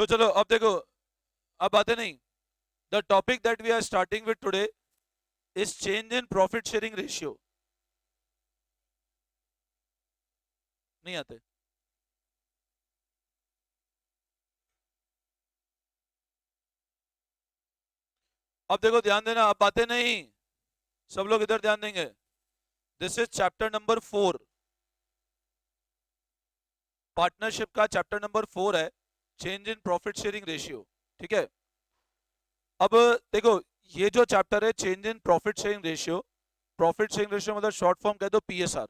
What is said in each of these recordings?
तो चलो अब देखो, अब बातें नहीं। The topic that we are starting with today is change in profit sharing ratio. नहीं आते? अब देखो ध्यान देना, अब बातें नहीं। सब लोग इधर ध्यान देंगे। This is chapter number 4। Partnership का चैप्टर नंबर 4 है, change in profit sharing ratio. ठीक है। अब देखो, ये जो चैप्टर है change in profit sharing ratio, profit sharing ratio मतलब शॉर्ट फॉर्म कह दो पीएसआर।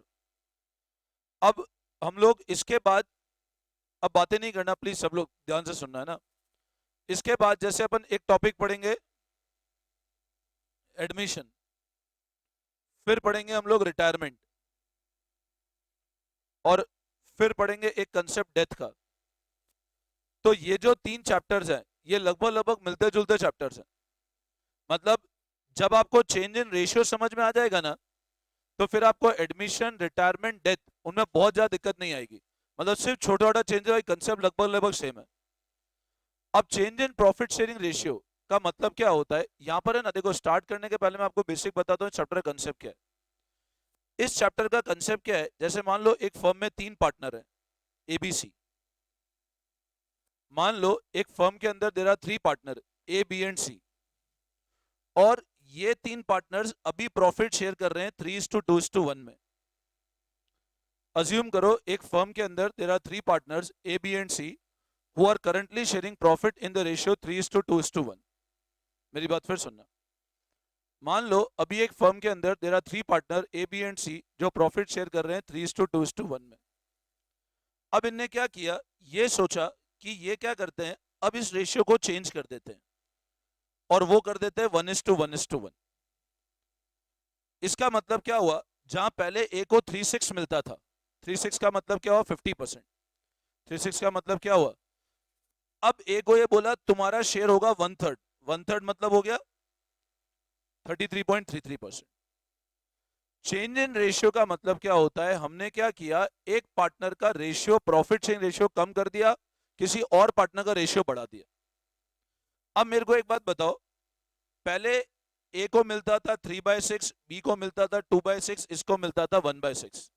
अब हम लोग इसके बाद, अब बातें नहीं करना, प्लीज सब लोग ध्यान से सुनना है ना। इसके बाद जैसे अपन एक टॉपिक पढ़ेंगे एडमिशन, फिर पढ़ेंगे हम लोग रिटायरमेंट, और फिर पढ़ेंगे एक कंसेप्ट डेथ का। तो ये जो 3 चैप्टर्स हैं ये लगभग लगभग मिलते जुलते चैप्टर्स हैं। मतलब जब आपको चेंज इन रेशियो समझ में आ जाएगा ना, तो फिर आपको एडमिशन, रिटायरमेंट, डेथ, उनमें बहुत ज्यादा दिक्कत नहीं आएगी। मतलब सिर्फ छोटा छोटा चेंज है, कंसेप्ट लगभग लगभग सेम है। अब change in profit sharing ratio का मतलब क्या होता है यहां पर है ना, देखो स्टार्ट करने के पहले मैं आपको बेसिक बताता हूँ चैप्टर का कंसेप्ट क्या है। इस चैप्टर का कंसेप्ट क्या है, जैसे मान लो एक फर्म में 3 पार्टनर है, एबीसी। मान लो एक फर्म के अंदर there are 3 partner, A B and C, और ये 3 पार्टनर्स अभी प्रॉफिट शेयर कर रहे हैं 3:2:1 में। अज्यूम करो एक फर्म के अंदर there are 3 partners, A B and C, who are currently sharing profit in the ratio 3:2:1। मेरी बात फिर सुनना। मान लो अभी एक फर्म के अंदर there are 3 partner, A B and C, जो प्रॉफिट शेयर कर रहे हैं 3:2:1 में। अब इनने क्या किया, ये सोचा कि ये क्या करते हैं, अब इस रेशियो को चेंज कर देते हैं, और वो कर देते हैं 1:1:1। इसका मतलब क्या हुआ, जहां पहले ए को 3:6 मिलता था, 3:6 का मतलब क्या हुआ, 50%। 3:6 का मतलब क्या हुआ, अब ए को ये बोला तुम्हारा शेयर होगा 1/3। 1/3 मतलब हो गया 33.33%। चेंज इन रेशियो का मतलब क्या होता है, हमने क्या किया, एक पार्टनर का रेशियो, प्रॉफिट शेयरिंग रेशियो कम कर दिया, किसी और पार्टनर का रेशियो बढ़ा दिया। अब मेरे को एक बात बताओ, पहले ए को मिलता था 3/6, बी को मिलता था 2/6, इसको मिलता था 1/6।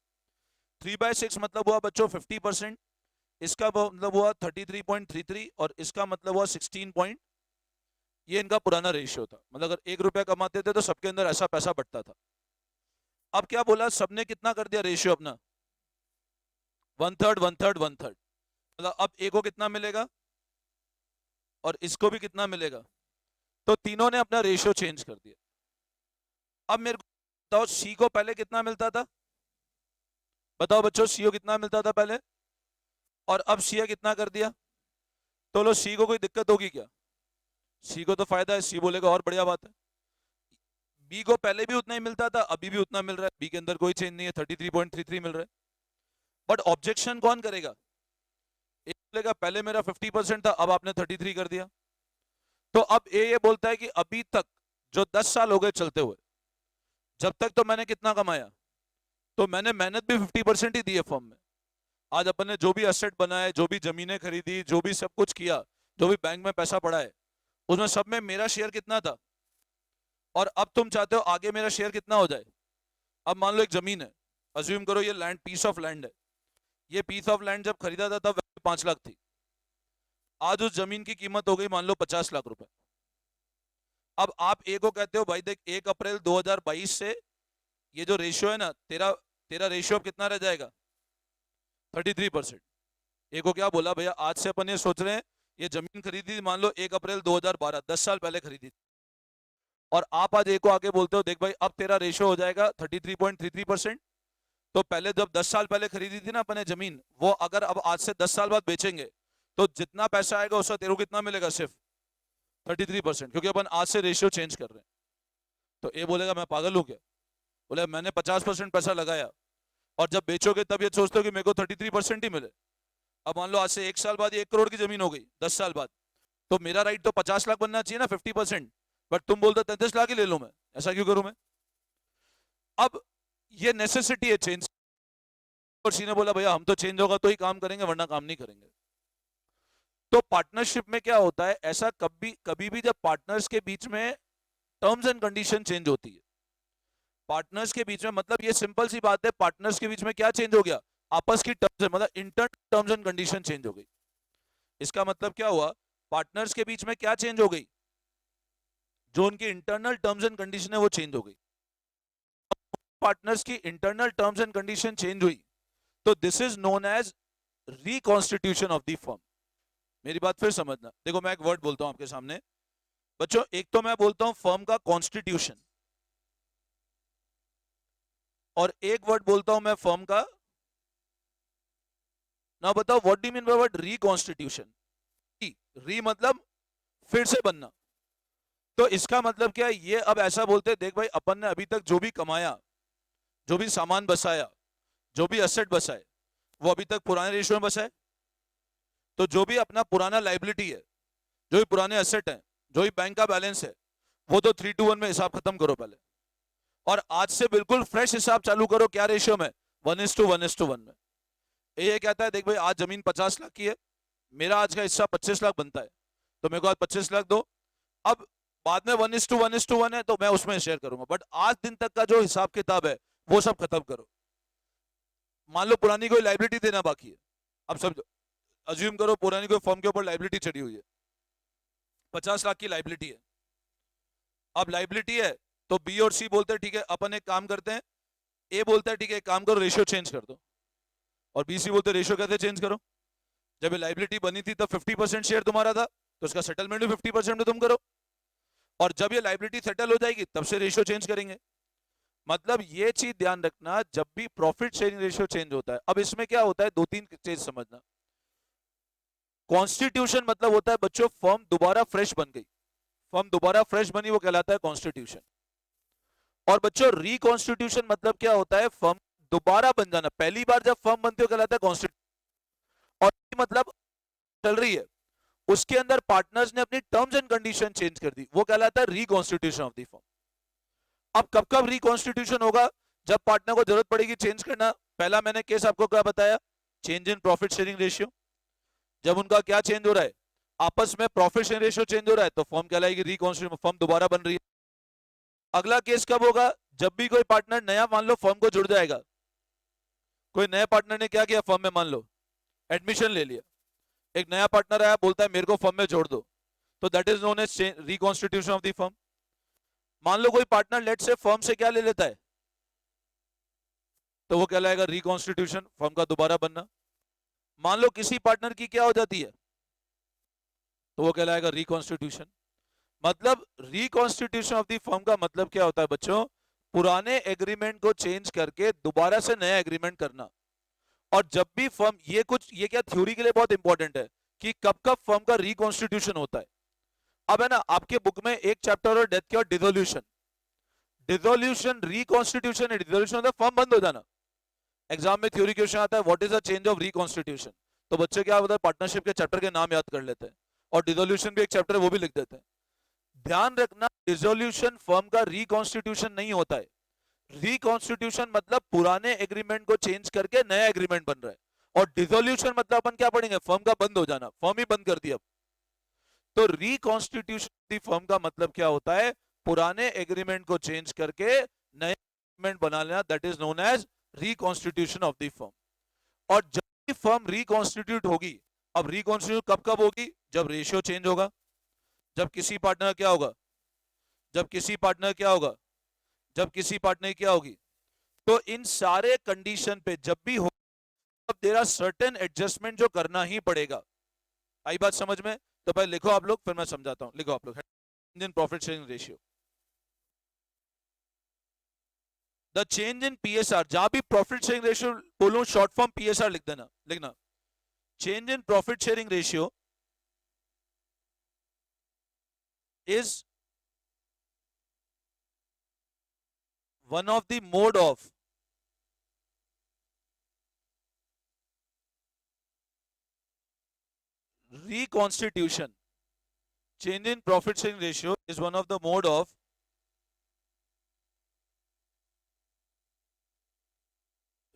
3/6 मतलब हुआ बच्चों 50%, इसका मतलब हुआ 33.33, और इसका मतलब हुआ 16 ये इनका पुराना रेशियो था। मतलब अगर 1 रुपया कमाते थे तो सबके अंदर ऐसा पैसा बढ़ता था। अब क्या बोला, सबने कितना कर दिया रेशियो अपना, 1/3 1/3 1/3। मतलब अब ए को कितना मिलेगा और इसको भी कितना मिलेगा, तो तीनों ने अपना रेशियो चेंज कर दिया। अब मेरे को बताओ सी को पहले कितना मिलता था, बताओ बच्चों सी को कितना मिलता था पहले, और अब सी कितना कर दिया। तो लो सी को कोई दिक्कत होगी क्या, सी को तो फायदा है, सी बोलेगा और बढ़िया बात है। बी को पहले भी उतना ही मिलता था, अभी भी उतना मिल रहा है, बी के अंदर कोई चेंज नहीं है, 33.33 मिल रहा है। बट ऑब्जेक्शन कौन करेगा, एक बोलेगा पहले मेरा 50% था, अब आपने 33 कर दिया। तो अब ये बोलता है कि अभी तक जो 10 साल हो गए चलते हुए, जब तक तो मैंने कितना कमाया, तो मैंने मेहनत भी 50% ही दी है फर्म में। आज अपन ने जो भी एसेट बनाए, जो भी जमीनें खरीदी, जो भी सब कुछ किया, जो भी बैंक में पैसा पड़ा है, उसमें सब में मेरा शेयर कितना था। और अब तुम चाहते हो आगे मेरा शेयर कितना हो जाए। अब मान लो एक जमीन है, अज्यूम करो ये लैंड, पीस ऑफ लैंड है। ये पीस ऑफ लैंड जब खरीदा था तब 5 लाख थी, आज उस जमीन की कीमत हो गई मान लो 50 लाख रुपए। अब आप ए को कहते हो भाई देख 1 अप्रैल 2022 से ये जो रेशियो है ना तेरा, तेरा रेशियो अब कितना रह जाएगा, 33%। ए को क्या बोला, भैया आज से अपन ये सोच रहे हैं, ये जमीन खरीदी थी मान लो 1 अप्रैल 2012, 10 साल पहले खरीदी थी, और आप आज ए को आके बोलते हो देख भाई अब तेरा रेशियो हो जाएगा 33.33%। तो पहले जब 10 साल पहले खरीदी थी ना अपने जमीन, वो अगर अब आज से 10 साल बाद बेचेंगे, तो जितना पैसा आएगा उसका तेरे को कितना मिलेगा, सिर्फ 33%, क्योंकि अपन आज से रेशियो चेंज कर रहे हैं। तो ए बोलेगा मैं पागल हूं क्या, बोले मैंने 50% पैसा लगाया, और जब बेचोगे तब ये सोचते हो कि मेरे को 33% ही मिले। अब मान लो आज से 1 साल बाद ये 1 करोड़ की जमीन हो गई, 10 साल बाद, तो मेरा राइट तो 50 लाख बनना चाहिए ना, 50%। बट तुम बोलते 33 लाख ही ले लो, मैं ऐसा क्यों करूं मैं। अब ये नेसेसिटी है चेंज। और सी ने बोला भैया हम तो चेंज होगा तो ही काम करेंगे, वरना काम नहीं करेंगे। तो पार्टनरशिप में क्या होता है, ऐसा कभी कभी भी जब पार्टनर्स के बीच में टर्म्स एंड कंडीशन चेंज होती है, पार्टनर्स के बीच में, मतलब ये सिंपल सी बात है, पार्टनर्स के बीच में क्या चेंज हो गया, आपस की टर्म्स, मतलब internal terms and conditions change हो गई। इसका मतलब क्या हुआ, पार्टनर्स के बीच में क्या चेंज हो गई, जो उनकी इंटरनल टर्म्स एंड कंडीशन है वो चेंज हो गई। पार्टनर्स की internal terms and conditions change हुई तो this is known as reconstitution of the firm. मेरी बात फिर समझना, देखो मैं एक वर्ड बोलता हूं आपके सामने बच्चों, एक तो मैं बोलता हूं फर्म का कॉन्स्टिट्यूशन, और एक वर्ड बोलता हूं मैं फर्म का, ना बताओ what do mean by word reconstitution. री मतलब फिर से बनना, तो इसका मतलब क्या है, ये अब ऐसा बोलते हैं, देख भाई अपन ने अभी तक जो भी कमाया, जो भी सामान बसाया, जो भी एसेट बसाए, वो अभी तक पुराने रेशियो में बसाए। तो जो भी अपना पुराना लाइबिलिटी है, जो भी पुराने एसेट है, जो भी बैंक का बैलेंस है, वो तो 3:1 में हिसाब खत्म करो पहले, और आज से बिल्कुल फ्रेश हिसाब चालू करो, क्या रेशियो में, 1:1:1 में। ये कहता है देख भाई आज जमीन 50 लाख की है, मेरा आज का हिस्सा 25 लाख बनता है, तो मेरे को आज 25 लाख दो। अब बाद में 1:1:1 है तो मैं उसमें शेयर करूंगा, बट आज दिन तक का जो हिसाब किताब है वो सब खत्म करो। मान लो पुरानी कोई लाइबिलिटी देना बाकी है, अब सब अज्यूम करो पुरानी कोई फर्म के ऊपर लाइबिलिटी चढ़ी हुई है, 50 लाख की लाइबिलिटी है। अब लाइबिलिटी है तो बी और सी बोलते हैं ठीक है अपन एक काम करते हैं, ए बोलता है ठीक है एक काम करो रेशियो चेंज कर दो, और बी सी बोलते हैं रेशियो कैसे चेंज करो, जब ये लाइबिलिटी बनी थी तब 50% शेयर तुम्हारा था, तो उसका सेटलमेंट भी 50% में तुम करो, और जब ये लाइबिलिटी सेटल हो जाएगी तब से रेशियो चेंज करेंगे। मतलब ये चीज ध्यान रखना, जब भी प्रॉफिट शेयरिंग रेशियो चेंज होता है, अब इसमें क्या होता है, दो तीन चीज समझना। कॉन्स्टिट्यूशन मतलब होता है बच्चों फर्म दोबारा फ्रेश बन गई, फर्म दोबारा फ्रेश बनी, वो कहलाता है कॉन्स्टिट्यूशन। और बच्चों रिकॉन्स्टिट्यूशन मतलब क्या होता है, फर्म दोबारा बन जाना, पहली बार जब फर्म बनती है कहलाता है कॉन्स्टिट्यूशन। और मतलब चल रही है, उसके अंदर पार्टनर्स ने अपनी टर्म्स एंड कंडीशन चेंज कर दी, वो कहलाता है रिकॉन्स्टिट्यूशन ऑफ द फर्म। अब कब कब रिकॉन्स्टिट्यूशन होगा, जब पार्टनर को जरूरत पड़ेगी चेंज करना। पहला मैंने केस आपको क्या बताया, change in profit sharing ratio, जब उनका क्या चेंज हो रहा है, आपस में प्रॉफिट शेयरिंग रेशियो चेंज हो रहा है, तो फर्म कहलाएगी रिकॉन्स्टिट्यूशन, फर्म दोबारा बन रही है। अगला केस कब होगा, जब भी कोई पार्टनर नया मान लो फर्म को जुड़ जाएगा, कोई नया पार्टनर ने क्या किया फर्म में, मान लो एडमिशन ले लिया, एक नया पार्टनर आया बोलता है मेरे को फर्म में जोड़ दो, तो that is known as reconstitution of the firm. मान लो कोई पार्टनर लेट से फर्म से क्या ले लेता है, तो वो कहलाएगा रिकॉन्स्टिट्यूशन, फर्म का दोबारा बनना। मान लो किसी पार्टनर की क्या हो जाती है, तो वो कहलाएगा रिकॉन्स्टिट्यूशन। मतलब रिकॉन्स्टिट्यूशन ऑफ द फर्म का मतलब क्या होता है बच्चों, पुराने एग्रीमेंट को चेंज करके दोबारा से नया एग्रीमेंट करना। और जब भी फर्म, ये कुछ ये क्या थ्योरी के लिए बहुत इंपॉर्टेंट है कि कब कब फर्म का रिकॉन्स्टिट्यूशन होता है। अब है ना आपके बुक में एक चैप्टर और डेथ की, और डिसोल्यूशन, डिसोल्यूशन रिकॉन्स्टिट्यूशन है, डिसोल्यूशन होता है फर्म बंद हो जाना। एग्जाम में थ्योरी क्वेश्चन आता है what is the change of reconstitution, तो बच्चे क्या होता है पार्टनरशिप के चैप्टर के नाम याद कर लेते हैं, और डिसोल्यूशन भी एक चैप्टर है वो भी लिख देते हैं। ध्यान रखना डिसोल्यूशन फर्म का रिकॉन्स्टिट्यूशन नहीं होता है, रिकॉन्स्टिट्यूशन मतलब पुराने एग्रीमेंट को चेंज करके नया एग्रीमेंट बन रहा है, और डिसोल्यूशन मतलब अपन क्या पढ़ेंगे, फर्म का बंद हो जाना, फर्म ही बंद कर दिया। तो रिकॉन्स्टिट्यूशन फर्म का मतलब क्या होता है, पुराने एग्रीमेंट को चेंज करके नया एग्रीमेंट बना लेना, that is known as reconstitution of the firm. और जब भी फर्म रिकॉन्स्टिट्यूट होगी, अब रिकॉन्स्टिट्यूट कब कब होगी, जब रेशियो चेंज होगा, जब किसी पार्टनर क्या होगा, जब किसी पार्टनर क्या होगा, जब किसी पार्टनर क्या होगी। तो इन सारे कंडीशन पे जब भी हो, अब देयर आर सर्टेन एडजस्टमेंट जो करना ही पड़ेगा। आई बात समझ में, तो पहले लिखो आप लोग, फिर मैं समझाता हूं, लिखो आप लोग, इन profit sharing ratio, the change in PSR, जहां भी प्रॉफिट शेयरिंग रेशियो बोलूं शॉर्ट फॉर्म पीएसआर लिख देना, लिखना, change in profit sharing ratio is one of the mode of reconstitution. Change in profit sharing ratio is one of the mode of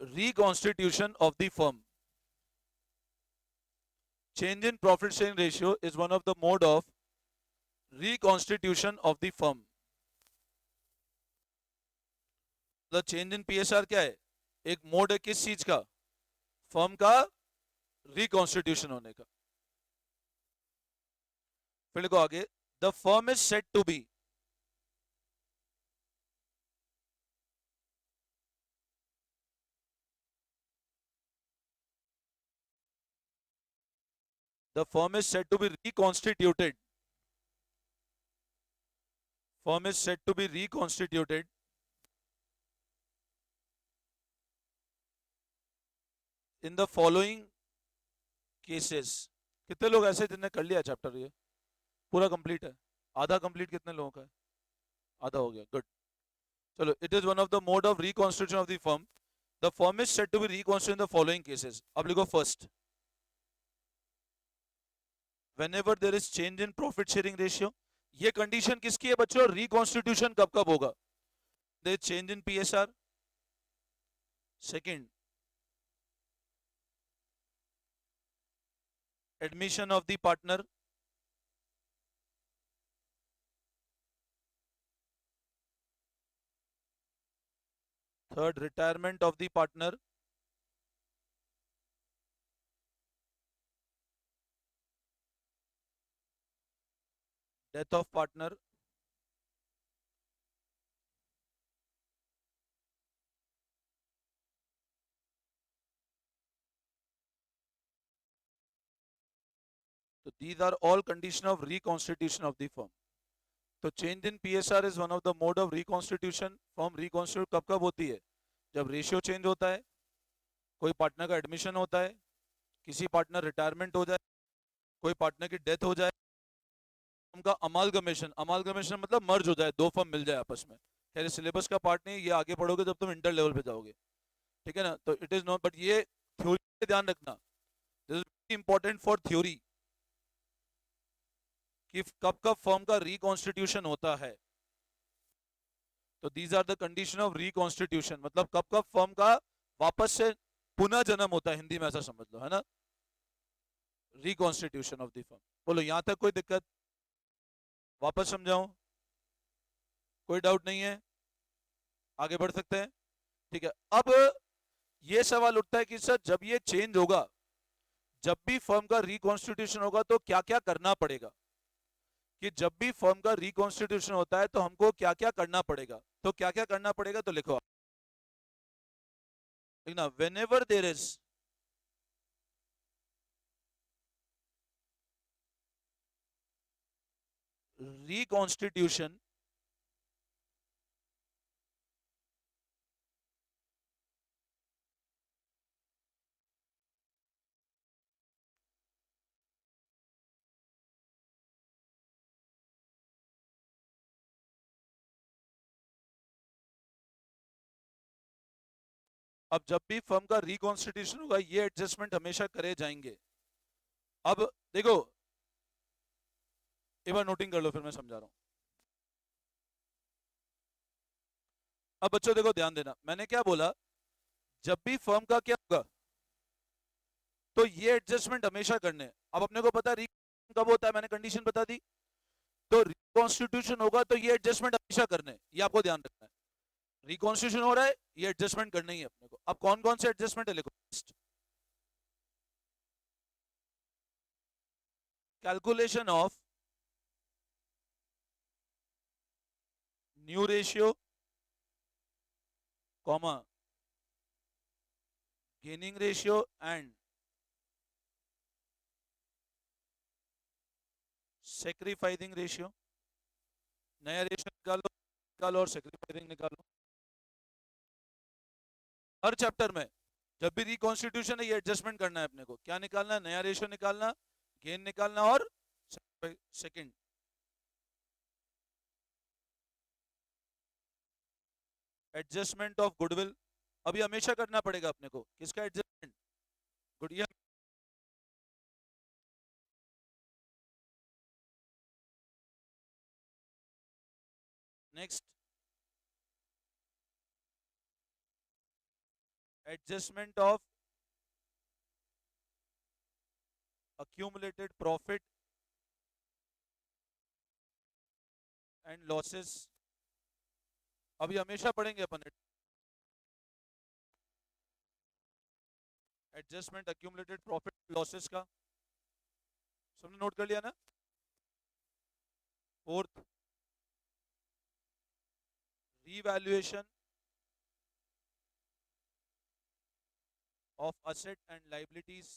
reconstitution of the firm. change in profit sharing ratio is one of the mode of reconstitution of the firm. The change in PSR क्या है? एक mode है किस चीज का? Firm का reconstitution होने का. फिर लिखो आगे, the firm is set to be the firm is said to be reconstituted. Firm is said to be reconstituted in the following cases. कितने लोग ऐसे जिनने कर लिया चैप्टर? ये पूरा कंप्लीट है? आधा कंप्लीट कितने लोगों का है? आधा हो गया, गुड. चलो, it is one of the mode of reconstitution of the firm. The firm is said to be reconstituted in the following cases. अब लिखो first, whenever there is change in profit sharing ratio. ये condition किसकी है बच्चों? Reconstitution कब कब होगा? there is change in PSR. Second, admission of the partner. Third, retirement of the partner. Death of partner. So these are all condition of reconstitution of the firm. तो change in PSR is one of the mode of reconstitution. Form reconstitute कब कब होती है? जब ratio change होता है, कोई partner का एडमिशन होता है, किसी पार्टनर रिटायरमेंट हो जाए, कोई पार्टनर की डेथ हो जाए, उनका अमालगमेशन. अमालगमेशन मतलब मर्ज हो जाए, दो फर्म मिल जाए आपस में. खैर सिलेबस का पार्ट नहीं, ये आगे पढ़ोगे जब तुम इंटर लेवल पे जाओगे, ठीक है ना. तो इट इज नॉट, बट ये थ्योरी पे ध्यान रखना, this is very important for theory, कि कब कब फर्म का रिकॉन्स्टिट्यूशन होता है. तो these are the condition of reconstitution, मतलब कब कब फर्म का वापस से पुनः जन्म होता है, हिंदी में ऐसा समझ लो, है ना. Reconstitution of the firm. बोलो यहां तक कोई दिक्कत? वापस समझाऊं? कोई डाउट नहीं है? आगे बढ़ सकते हैं, ठीक है. अब ये सवाल उठता है कि सर जब ये चेंज होगा, जब भी फर्म का रिकॉन्स्टिट्यूशन होगा तो क्या क्या करना पड़ेगा? कि जब भी फर्म का रिकॉन्स्टिट्यूशन होता है तो हमको क्या क्या करना पड़ेगा. तो क्या क्या करना पड़ेगा तो लिखो ना, व्हेनेवर देयर इज रिकॉन्स्टिट्यूशन अब जब भी फर्म का रिकॉन्स्टिट्यूशन होगा ये एडजस्टमेंट हमेशा करे जाएंगे. अब देखो, एक बार नोटिंग कर लो फिर मैं समझा रहा हूं. अब बच्चों देखो ध्यान देना, मैंने क्या बोला, जब भी फर्म का क्या होगा तो ये एडजस्टमेंट हमेशा करने हैं. अब अपने को पता है कब होता है, मैंने कंडीशन बता दी. तो रिकॉन्स्टिट्यूशन होगा तो ये एडजस्टमेंट हमेशा करने हैं, ये आपको ध्यान रखना है. रिकॉन्स्टिट्यूशन हो रहा है, ये एडजस्टमेंट करना ही है अपने को. अब कौन कौन से एडजस्टमेंट है लिखो. Calculation of new ratio, comma gaining ratio and sacrificing ratio. नया रेशियो निकालो और सेक्रीफाइसिंग निकालो. हर चैप्टर में जब भी रिकॉन्स्टिट्यूशन है ये एडजस्टमेंट करना है अपने को. क्या निकालना है? नया रेशियो निकालना, गेन निकालना और सेकंड एडजस्टमेंट ऑफ गुडविल. अभी हमेशा करना पड़ेगा अपने को. किसका adjustment? Gudiya. Next adjustment of accumulated profit and losses. अभी हमेशा पढ़ेंगे अपन एडजस्टमेंट accumulated profit losses का, सबने नोट कर लिया ना? Fourth, revaluation of asset and liabilities.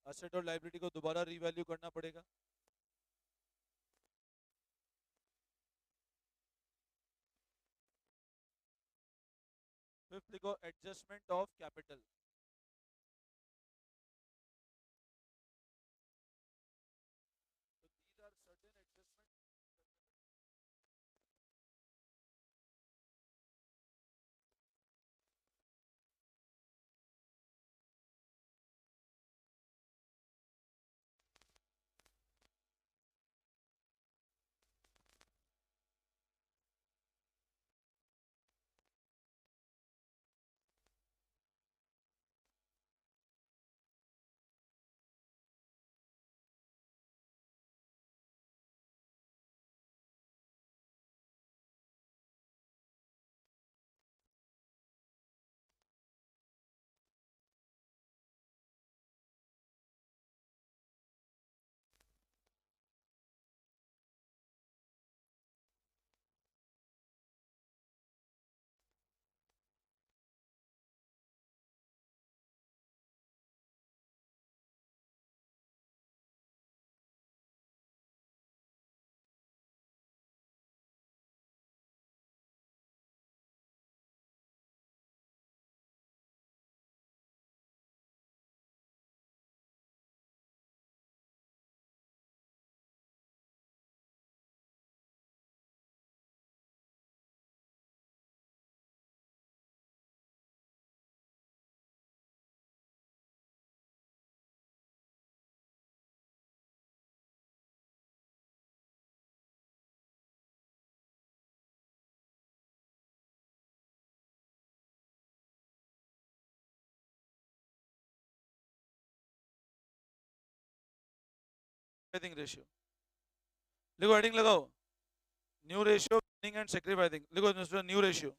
Asset और लाइबिलिटी को दोबारा रीवैल्यू करना पड़ेगा. फिफ्थ लिखो adjustment of capital. So these are certain adjustments. Sacrificing ratio. लिखो हेडिंग लगाओ. New ratio, gaining and sacrificing. लिखो न्यू रेशियो.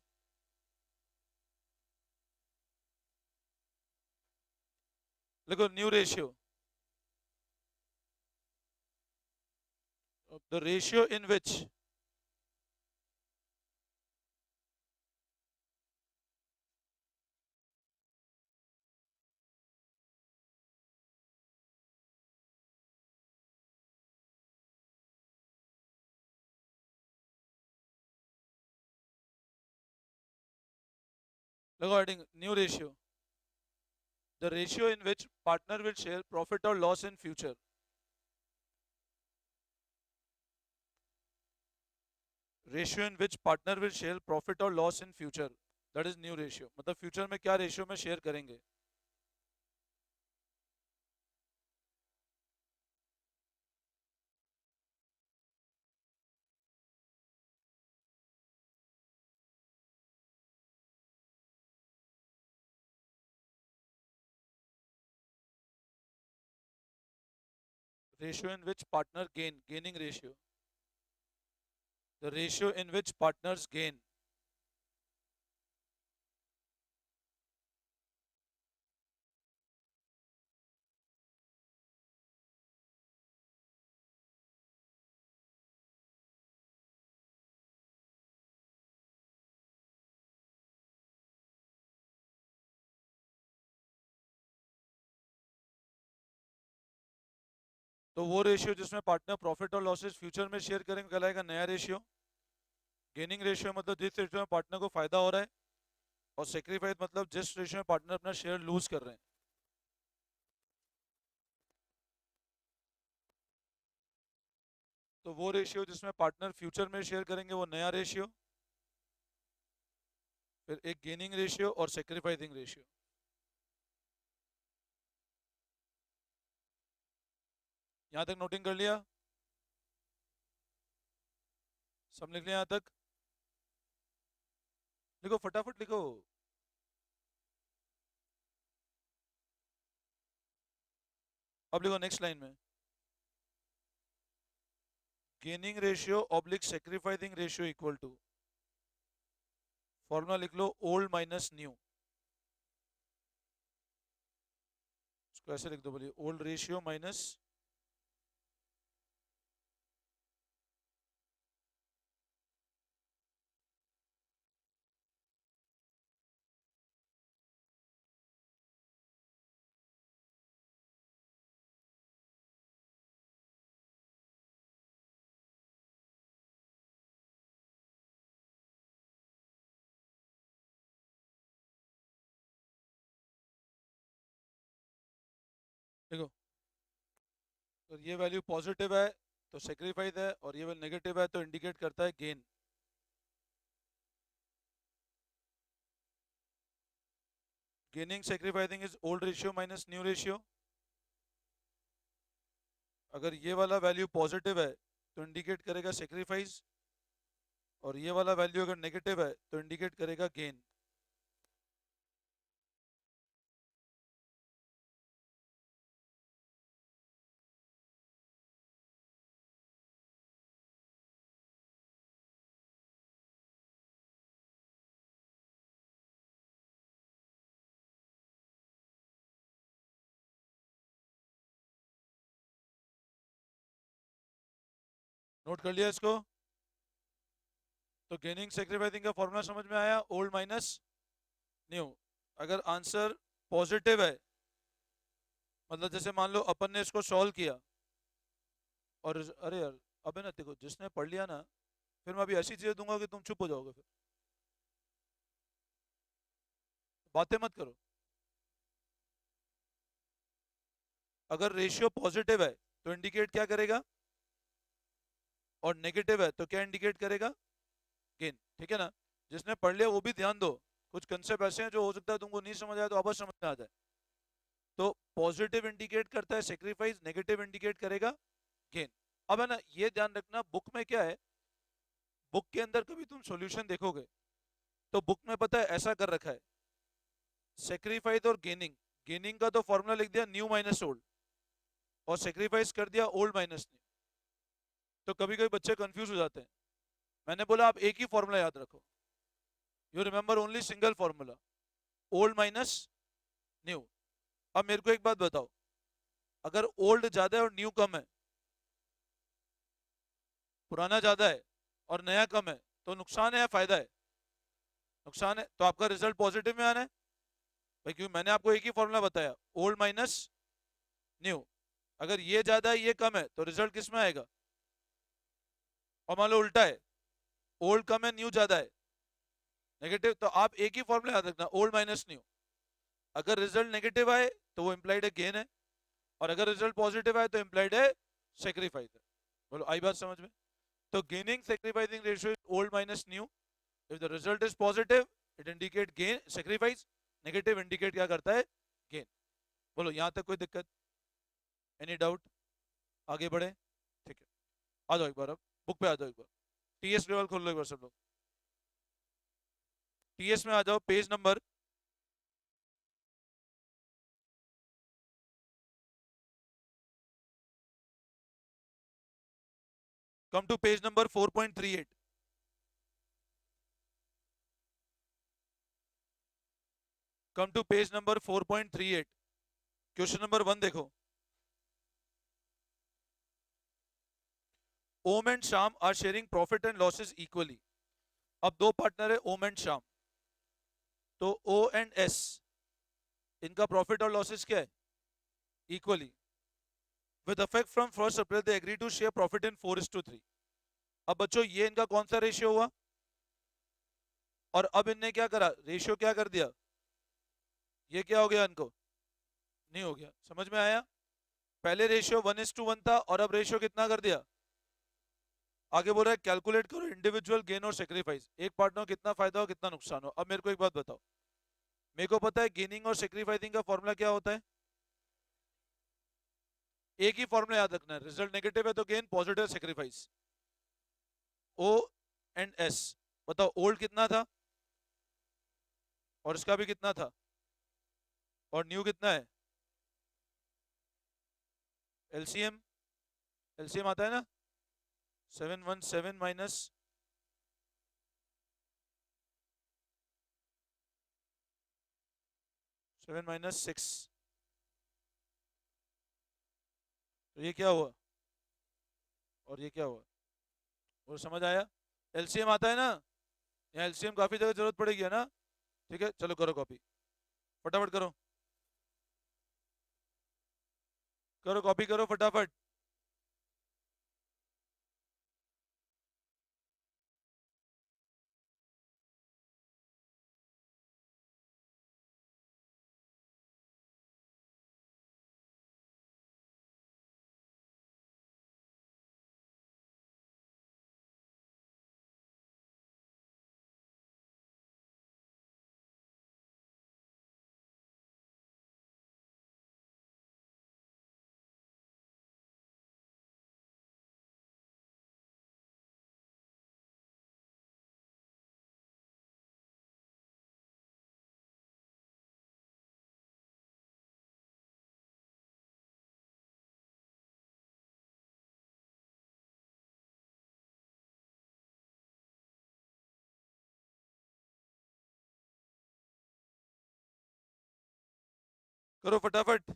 लिखो new ratio. The ratio in which regarding new ratio, the ratio in which partner will share profit or loss in future. Ratio in which partner will share profit or loss in future. That is new ratio. मतलब future में क्या ratio में share करेंगे. Ratio in which partner gain, gaining ratio. The ratio in which partners gain. तो वो ratio जिसमें partner profit और losses future में शेयर करेंगे कहलाएगा नया रेशियो. गेनिंग रेशियो मतलब जिस रेशियो में पार्टनर को फायदा हो रहा है, और सेक्रीफाइस मतलब जिस रेशियो में पार्टनर अपना शेयर लूज कर रहे हैं. तो वो रेशियो जिसमें पार्टनर फ्यूचर में शेयर करेंगे वो नया रेशियो. फिर एक गेनिंग रेशियो और सेक्रीफाइसिंग रेशियो. यहां तक नोटिंग कर लिया? सब लिख लिया यहां तक? लिखो फटाफट लिखो. अब लिखो नेक्स्ट लाइन में, gaining ratio oblique sacrificing ratio equal to, formula लिख लो ओल्ड माइनस न्यू। इसको ऐसे लिख दो, बोलिए ओल्ड रेशियो माइनस देखो, तो ये वैल्यू पॉजिटिव है तो सेक्रीफाइस है, और ये वैल्यू नेगेटिव है तो इंडिकेट करता है gain. Gaining sacrificing is old ratio minus new ratio. अगर ये वाला वैल्यू पॉजिटिव है तो इंडिकेट करेगा सेक्रीफाइस, और ये वाला वैल्यू अगर नेगेटिव है तो इंडिकेट करेगा गेन। नोट कर लिया इसको? तो गेनिंग सेक्रीफाइसिंग का फॉर्मूला समझ में आया, ओल्ड माइनस न्यू। अगर आंसर पॉजिटिव है, मतलब जैसे मान लो अपन ने इसको सॉल्व किया और अरे यार, अबे ना देखो, जिसने पढ़ लिया ना, फिर मैं अभी ऐसी चीजें दूंगा कि तुम चुप हो जाओगे, फिर बातें मत करो। अगर रेशियो पॉजिटिव है तो इंडिकेट क्या करेगा, और नेगेटिव है तो क्या इंडिकेट करेगा, गेन। ठीक है ना? जिसने पढ़ लिया वो भी ध्यान दो, कुछ कंसेप्ट ऐसे हैं जो हो सकता है तुमको नहीं समझ आए तो वापस समझ में आ जाए। तो पॉजिटिव इंडिकेट करता है सेक्रीफाइस, नेगेटिव इंडिकेट करेगा गेन। अब है ना, ये ध्यान रखना, बुक में क्या है, बुक के अंदर कभी तुम सॉल्यूशन देखोगे तो बुक में पता है ऐसा कर रखा है, सेक्रीफाइस और गेनिंग, गेनिंग का तो फॉर्मूला लिख दिया न्यू माइनस ओल्ड, और सेक्रीफाइस कर दिया ओल्ड माइनस न्यू। तो कभी कभी बच्चे कंफ्यूज हो जाते हैं। मैंने बोला आप एक ही फॉर्मूला याद रखो, you remember only single formula, old minus new. अब मेरे को एक बात बताओ, अगर ओल्ड ज्यादा है और न्यू कम है, पुराना ज्यादा है और नया कम है, तो नुकसान है या फायदा है? नुकसान है। तो आपका रिजल्ट पॉजिटिव में आना है भाई, क्योंकि मैंने आपको एक ही फॉर्मूला बताया, ओल्ड माइनस न्यू। अगर ये ज्यादा है ये कम है तो रिजल्ट किस में आएगा? और मान लो उल्टा है, ओल्ड कम है न्यू ज्यादा है, नेगेटिव, तो आप एक ही फॉर्मूला याद रखना, ओल्ड माइनस न्यू। अगर रिजल्ट नेगेटिव आए तो वो इंप्लाइड है गेन है, और अगर रिजल्ट पॉजिटिव आए तो इंप्लाइड है सेक्रीफाइस है। बोलो आई बात समझ में? तो gaining sacrificing ratio is old minus new. If the result is positive it indicate gain sacrifice, negative indicate क्या करता है, गेन। बोलो यहां तक कोई दिक्कत, एनी डाउट? आगे बढ़े? ठीक है, आ जाओ एक बार, अब बुक पे आ जाओ एक बार, टीएस लेवल खोल लो एक बार सब लोग, टीएस में आ जाओ, page number, come to page number 4.38। Come to page number 4.38, question number 1 देखो। Om and Shyam are sharing profit and losses equally. अब दो पार्टनर है ओम एंड श्याम, तो ओ एंड एस, इनका प्रॉफिट और लॉसेस क्या है, equally. With effect from 1 April they agree to share profit in 4:3। अब बच्चों ये इनका कौन सा रेशियो हुआ, और अब इनने क्या करा, रेशियो क्या कर दिया, ये क्या हो गया इनको, नहीं हो गया। समझ में आया? पहले रेशियो 1:1 था और अब रेशियो कितना कर दिया, आगे बोल रहा है कैलकुलेट करो इंडिविजुअल गेन और सेक्रीफाइस, एक पार्टनर को कितना फायदा हो कितना नुकसान हो। अब मेरे को एक बात बताओ, मेरे को पता है गेनिंग और सेक्रीफाइसिंग का फॉर्मूला क्या होता है, एक ही फॉर्मूला याद रखना है, रिजल्ट नेगेटिव है तो gain, positive sacrifice. O and S, बताओ ओल्ड कितना था और इसका भी कितना था, और न्यू कितना है, एलसीएम, एलसीएम आता है ना, 717 माइनस 7 - 6, तो ये क्या हुआ और ये क्या हुआ, और समझ आया। एलसीएम आता है ना, यहाँ एलसीएम काफी जगह जरूरत पड़ेगी है ना। ठीक है चलो करो कॉपी, फटाफट करो, करो कॉपी करो फटाफट। करो फटाफट।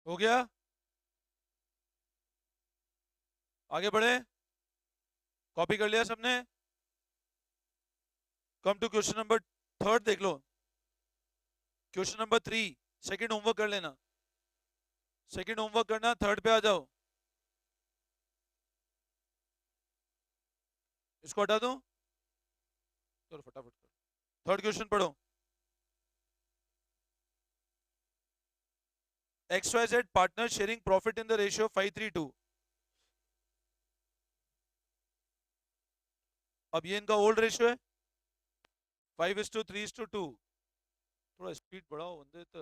हो गया, आगे बढ़े, कॉपी कर लिया सबने। Come to question number third, देख लो क्वेश्चन नंबर 3, सेकंड होमवर्क कर लेना, सेकंड होमवर्क करना, थर्ड पे आ जाओ। इसको हटा दो, चलो फटाफट करो, थर्ड क्वेश्चन पढ़ो। XYZ partner sharing profit in the ratio 5:3:2। अब ये इनका ओल्ड रेशियो है, 5:3:2। थोड़ा स्पीड बढ़ाओ बंदे तो।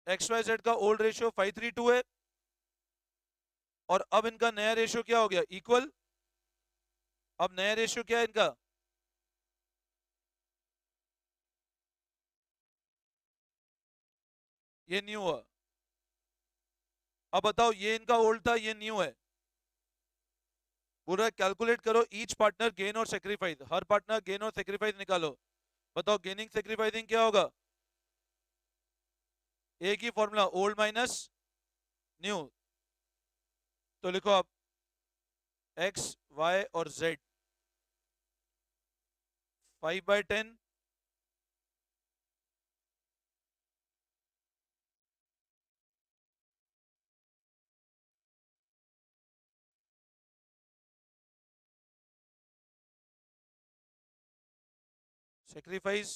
XYZ का ओल्ड रेशियो 5:3:2 है, और अब इनका नया रेशियो क्या हो गया, इक्वल। अब नया रेशियो क्या है इनका, ये न्यू है। अब बताओ, ये इनका ओल्ड था, ये न्यू है। पूरा कैलकुलेट करो ईच पार्टनर गेन और सेक्रीफाइस, हर पार्टनर गेन और सेक्रीफाइस निकालो। बताओ गेनिंग सेक्रीफाइसिंग क्या होगा, एक ही फॉर्मूला, ओल्ड माइनस न्यू। तो लिखो आप एक्स वाई और जेड, 5/10, सेक्रीफाइस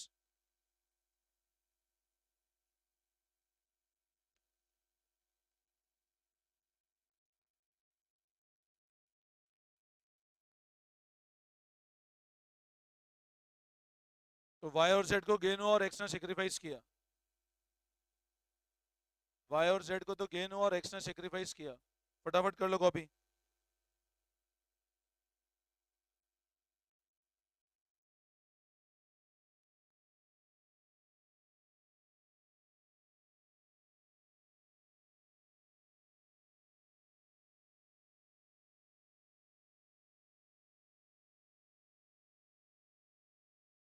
तो वाई और जेड को गेन हुआ और एक्स ने सेक्रीफाइस किया, वाई और जेड को तो गेन हुआ और एक्स ने सेक्रीफाइस किया। फटाफट कर लो कॉपी।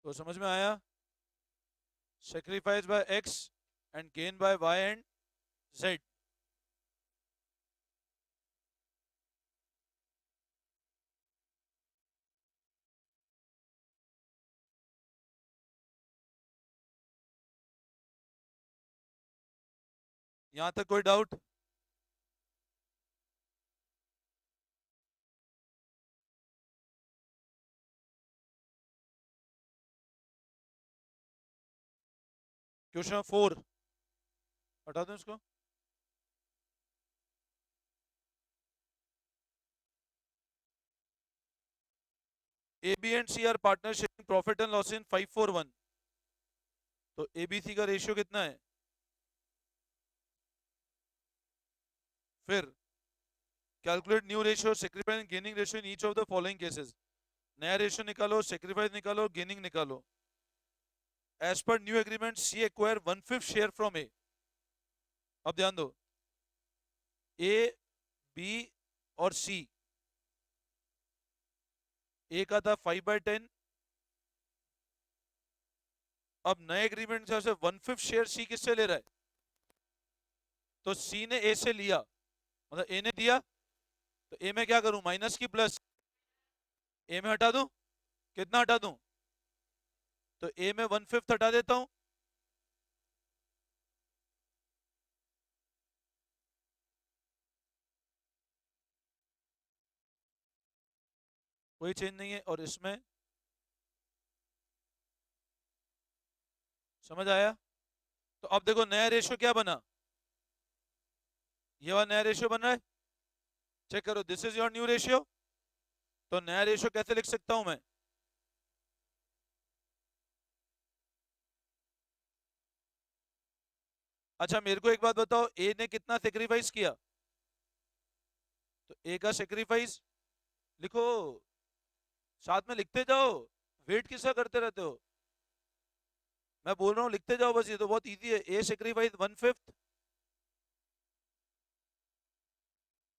तो समझ में आया, sacrifice by X and gain by Y and Z. यहां तक कोई डाउट, क्वेश्चन 4 हटा दो इसको। A B and C are partner sharing profit and loss in 5-4-1, तो एबीसी का रेशियो कितना है? फिर calculate new ratio sacrifice and gaining ratio in each of the following cases. नया रेशियो निकालो, सेक्रीफाइस निकालो, गेनिंग निकालो। As per new agreement C acquire 1/5 share from ए। अब ध्यान दो, ए बी और सी, ए का था 5/10, अब नए एग्रीमेंट से 1/5 शेयर सी किससे ले रहा है? तो सी ने ए से लिया, मतलब ए ने दिया, तो ए में क्या करूं, माइनस की प्लस, ए में हटा दूं, कितना हटा दूं, तो ए में 1/5 हटा देता हूं, कोई चेंज नहीं है। और इसमें समझ आया? तो अब देखो नया रेशियो क्या बना, ये वाला नया रेशियो बन रहा है, चेक करो, this is your new ratio. तो नया रेशियो कैसे लिख सकता हूं मैं? अच्छा मेरे को एक बात बताओ, ए ने कितना सेक्रीफाइस किया? तो ए का सेक्रीफाइस लिखो, साथ में लिखते जाओ, वेट किसका करते रहते हो? मैं बोल रहा हूं लिखते जाओ बस, ये तो बहुत इजी है। ए सेक्रीफाइस 1/5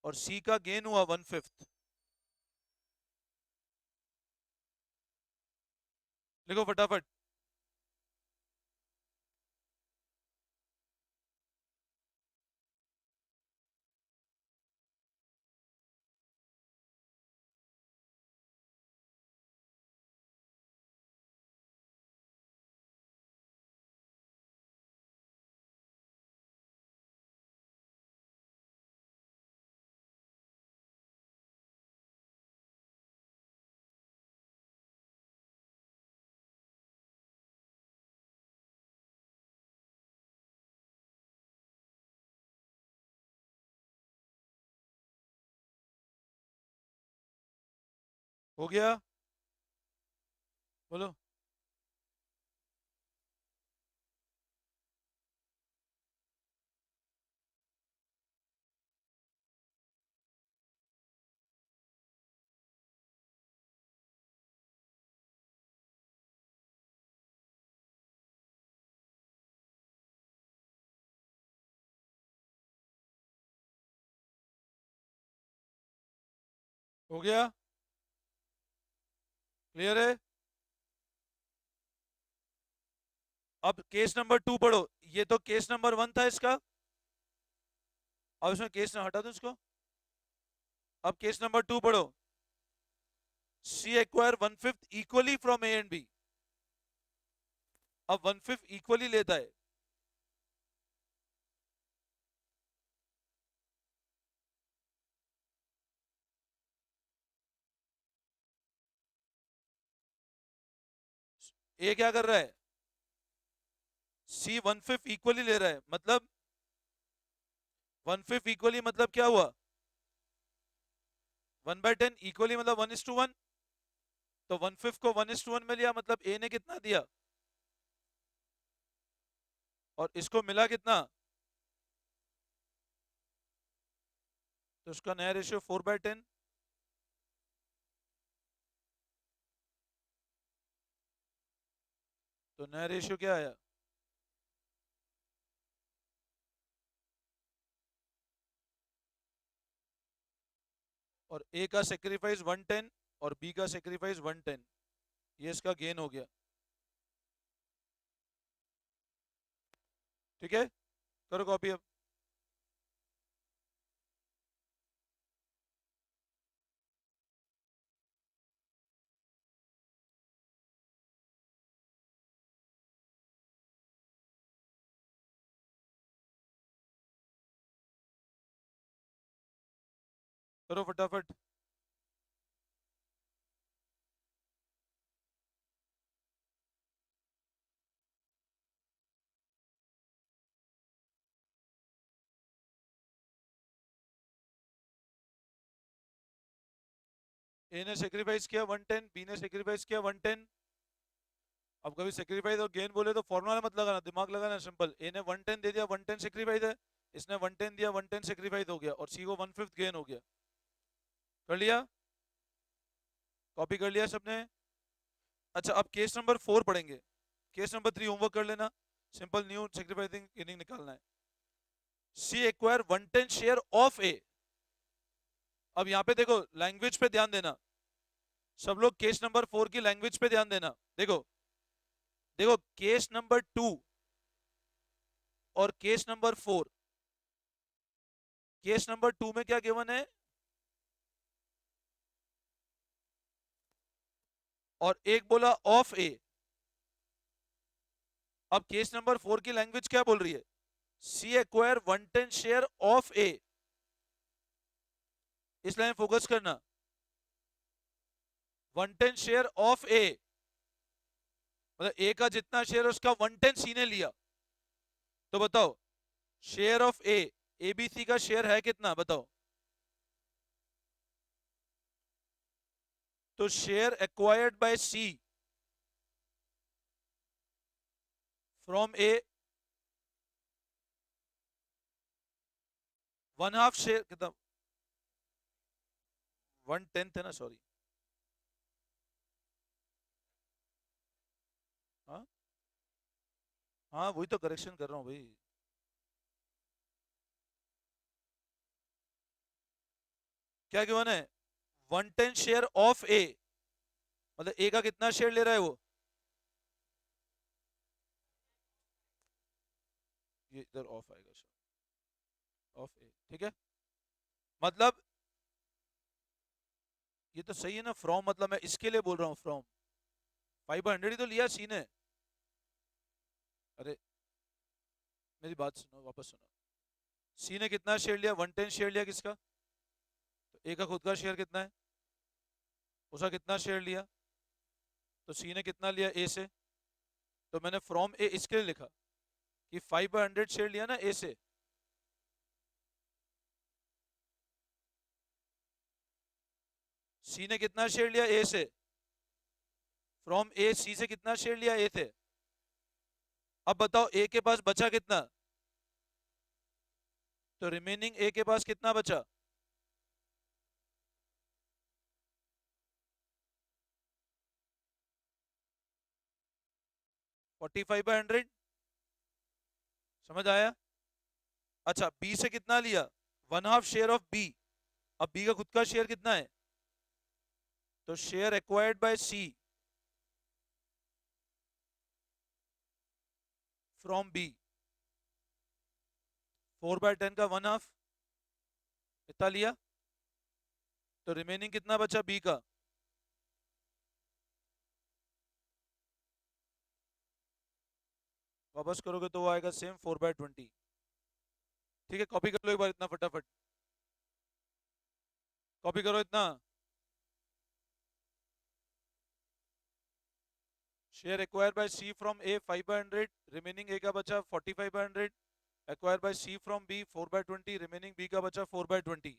और सी का गेन हुआ 1/5। लिखो फटाफट। हो गया, बोलो। हो गया, क्लियर है? अब केस नंबर 2 पढ़ो, ये तो केस नंबर 1 था इसका, अब इसमें केस हटा दो इसको। अब केस नंबर 2 पढ़ो, C acquire 1/5 equally from A and B. अब 1/5 इक्वली लेता है, ए क्या कर रहा है, सी 1/5 इक्वली ले रहा है, मतलब 1/5 इक्वली मतलब क्या हुआ, 1/10 इक्वली मतलब 1:1। तो 1/5 को 1:1 में लिया, मतलब ए ने कितना दिया, और इसको मिला कितना, तो उसका नया रेशियो 4/10। तो नया रेशियो क्या आया, और ए का सेक्रीफाइस 110 और बी का सेक्रीफाइस 110, ये इसका गेन हो गया। ठीक है, करो कॉपी अब। करो फटाफट। ए ने सेक्रीफाइस किया 110, बी ने सेक्रीफाइस किया 110। अब कभी सेक्रीफाइस और गेन बोले तो फॉर्मूला मत लगाना, दिमाग लगाना सिंपल। ए ने 110 दे दिया, 110 सेक्रीफाइस है, इसने 110 दिया, 110 सेक्रीफाइस हो गया, और सी को 1/5 गेन हो गया। कर लिया? कॉपी कर लिया सबने? अच्छा, अब केस नंबर 4 पढ़ेंगे। केस नंबर 3 होमवर्क कर लेना, सिंपल न्यू सेक्रीफाइसिंग गेनिंग निकालना है। सी एक्वायर 110 शेयर ऑफ ए। अब यहां पे देखो, लैंग्वेज पे ध्यान देना सब लोग, केस नंबर 4 की लैंग्वेज पे ध्यान देना। देखो देखो, केस नंबर 2 और केस नंबर 4, केस नंबर 2 में क्या गिवन है, और एक बोला ऑफ ए। अब केस नंबर 4 की लैंग्वेज क्या बोल रही है? सी एक्वायर 110 शेयर ऑफ ए। इस लाइन फोकस करना, 110 शेयर ऑफ ए, मतलब ए का जितना शेयर है उसका 110 सी ने लिया। तो बताओ, शेयर ऑफ ए, एबीसी का शेयर है कितना बताओ? तो share acquired by C from A, 1/2 share कितना? 1/10 है ना, सॉरी। हाँ हाँ, वही तो करेक्शन कर रहा हूँ भाई। क्या गिवन है? 110 शेयर ऑफ ए, मतलब ए का कितना शेयर ले रहा है वो? ये इधर ऑफ आएगा सर, ऑफ ए, ठीक है। मतलब ये तो सही है ना, फ्रॉम मतलब मैं इसके लिए बोल रहा हूँ, फ्रॉम 500 ही तो लिया सी ने। अरे मेरी बात सुनो, वापस सुनो। सी ने कितना शेयर लिया? 110 शेयर लिया किसका? तो ए का खुद का शेयर कितना है? उसका कितना शेयर लिया? तो सी ने कितना लिया ए से? तो मैंने फ्रॉम ए इसके लिए लिखा कि 500 शेयर लिया ना ए से। सी ने कितना शेयर लिया ए से? फ्रॉम ए सी से कितना शेयर लिया ए थे? अब बताओ ए के पास बचा कितना? तो रिमेनिंग ए के पास कितना बचा? Forty five by hundred. समझ आया? अच्छा, बी से कितना लिया? 1/2 शेयर ऑफ बी। अब बी का खुद का शेयर कितना है? तो share acquired by C from B, 4/10 का 1/2 इतना लिया। तो रिमेनिंग कितना बचा बी का? वापस करोगे तो वो आएगा सेम 4/20। ठीक है, कॉपी कर लो एक बार इतना फटाफट, कॉपी करो इतना। Share acquire by C from A 5/100, remaining A का बचा 45/100। Acquire by C from B 4/20, remaining B का बचा 4/20।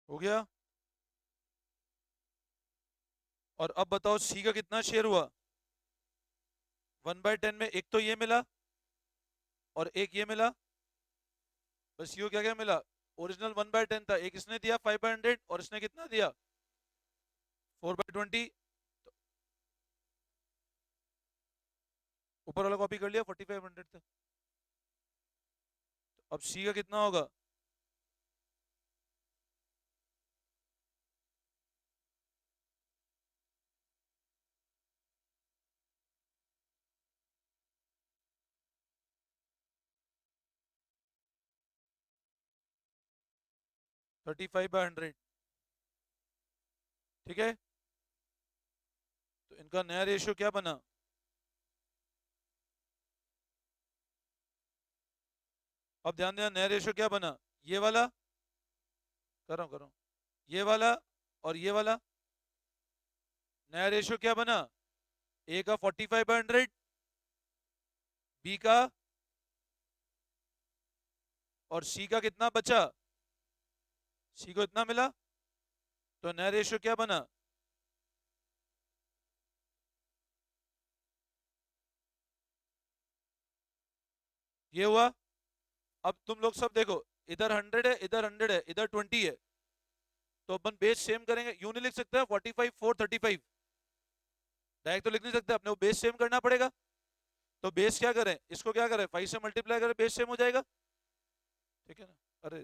हो गया? और अब बताओ सी का कितना शेयर हुआ? 1/10 में एक तो ये मिला और एक ये मिला, बस यो क्या क्या मिला? ओरिजिनल 1/10 था, एक इसने दिया 5/100 और इसने कितना दिया? 4/20। ऊपर वाला कॉपी कर लिया, 4500 था। अब सी का कितना होगा? $35/100। ठीक है, तो इनका नया रेशियो क्या बना? अब ध्यान देना, नया रेशियो क्या बना? ये वाला, कर रहा हूं, ये वाला और ये वाला। नया रेशियो क्या बना? ए का 45/100, बी का, और सी का कितना बचा? सी को इतना मिला, तो नया रेशियो क्या बना? ये हुआ। अब तुम लोग सब देखो, इधर 100 है, इधर 100 है, इधर 20 है, तो अपन बेस सेम करेंगे। यूं नहीं लिख सकते 45 4 35, डायरेक्ट तो लिख नहीं सकते, अपने को बेस सेम करना पड़ेगा। तो बेस क्या करें, इसको क्या करें, 5 से मल्टीप्लाई करें, बेस सेम हो जाएगा। ठीक है ना? अरे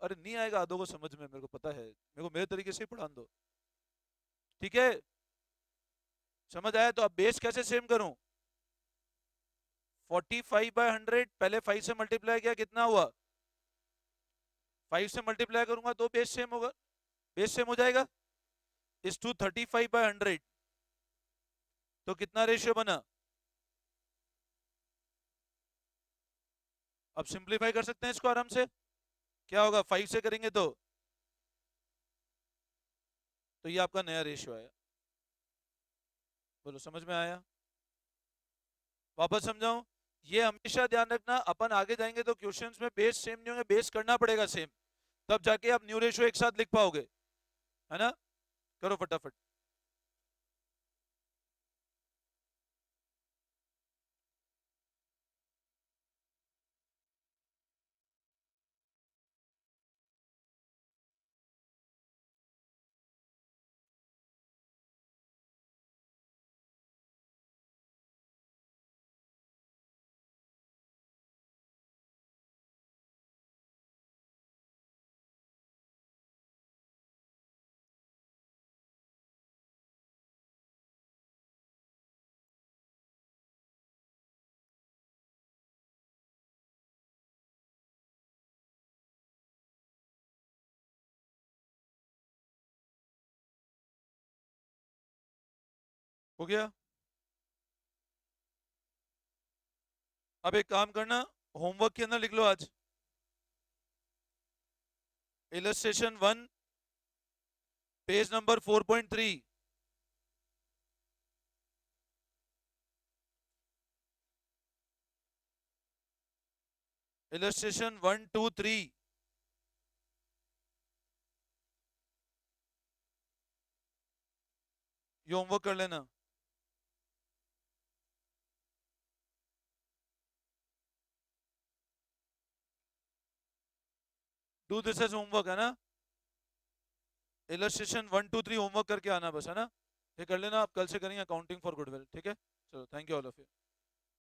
अरे नहीं आएगा आधों को समझ में, मेरे को पता है, मेरे को मेरे तरीके से ही पढ़ा दो। ठीक है, समझ आया? तो अब बेस कैसे सेम करूं? 45/100, पहले 5 से मल्टीप्लाई किया, कितना हुआ? 5 से मल्टीप्लाई करूंगा तो बेस सेम होगा, बेस सेम हो जाएगा। इस टू 35/100, तो कितना रेशियो बना? अब सिंप्लीफाई कर सकते हैं इसको आराम से। क्या होगा 5 से करेंगे तो ये आपका नया रेशियो आया। बोलो समझ में आया? वापस समझाऊं? ये हमेशा ध्यान रखना, अपन आगे जाएंगे तो क्वेश्चंस में बेस सेम नहीं होंगे, बेस करना पड़ेगा सेम, तब जाके आप न्यू रेशियो एक साथ लिख पाओगे, है ना? करो फटाफट। हो गया? अब एक काम करना, होमवर्क के अंदर लिख लो आज, इलस्ट्रेशन 1, पेज नंबर 4.3। इलस्ट्रेशन 1 2 3, ये होमवर्क कर लेना। डू दिस एज होमवर्क, है ना? इलस्ट्रेशन 1 2 3 होमवर्क करके आना बस, है ना? ये कर लेना, आप कल से करेंगे अकाउंटिंग फॉर गुडविल। ठीक है, चलो, thank you all of you.